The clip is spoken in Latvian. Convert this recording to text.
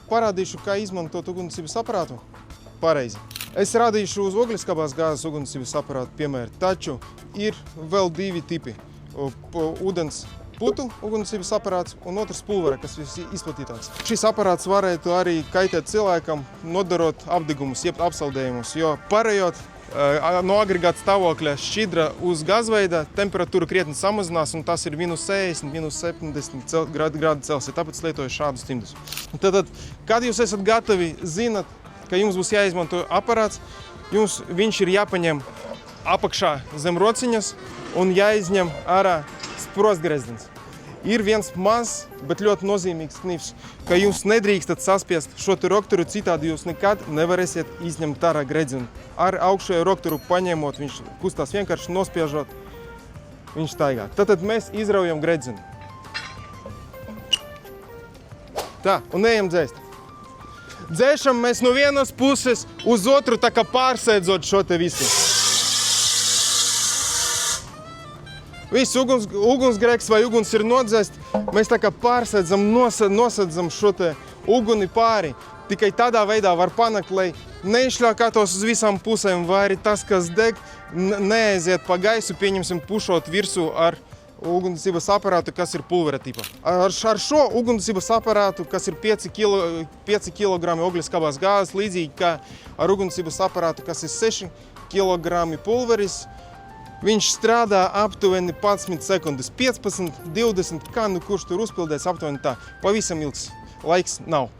parādīšu, kā izmantot ugunsdzības aparātu pareizi. Es rādīšu uz ogliskābās gāzes ugunsdzības aparātu piemēru, taču ir vēl divi tipi. Ūdens putu ugunsdzības aparāts un otrs pulvera, kas visizplatītāks. Šis aparāts varētu arī kaitēt cilvēkam, nodarot apdegumus, jeb apsaldējumus, jo pārējot no agregāta stāvokļa šķidra uz gazveida temperatūra krietni samazinās, un tas ir -60, -70 grādi Celsija, tāpēc lietoju šādus timdus. Tātad, kad jūs esat gatavi, zinat, ka jums būs jāizmanto aparāts, viņš ir jāpaņem apakšā zem rociņas un jāizņem ārā sprostgrezdens. Ir viens mazs, bet ļoti nozīmīgs knifs, ka jūs nedrīkstat saspiest šo te roktoru, citādi jūs nekad nevarēsiet izņemt ārā gredzenu. Ar augšējo roktoru paņemot, viņš kustās vienkārši nospiežot, viņš staigā. Tātad mēs izraujam gredzenu. Tā, un ejam dzēst. Dzēšam mēs no vienas puses uz otru, tā kā pārsēdzot šo te visu. Viss ugunsgrēks vai uguns ir nodzēst, mēs tā kā pārsēdzam, nosēdzam šo te uguni pāri. Tikai tādā veidā var panākt, lai neizšļākātos uz visām pusēm, vai arī tas, kas deg, neaiziet pa gaisu, pieņemsim pušot virsū ar ugunsdzības aparātu, kas ir pulvera tipa. Ar šo ugunsdzības aparātu, kas ir 5 kg ogliskābās gāzes, līdzīgi kā ar ugunsdzības aparātu, kas ir 6 kg pulveris, viņš strādā aptuveni 11 sekundes, 15, 20, kā nu kurš tur uzpildēs aptuveni tā. Pavisam ilgs laiks nav.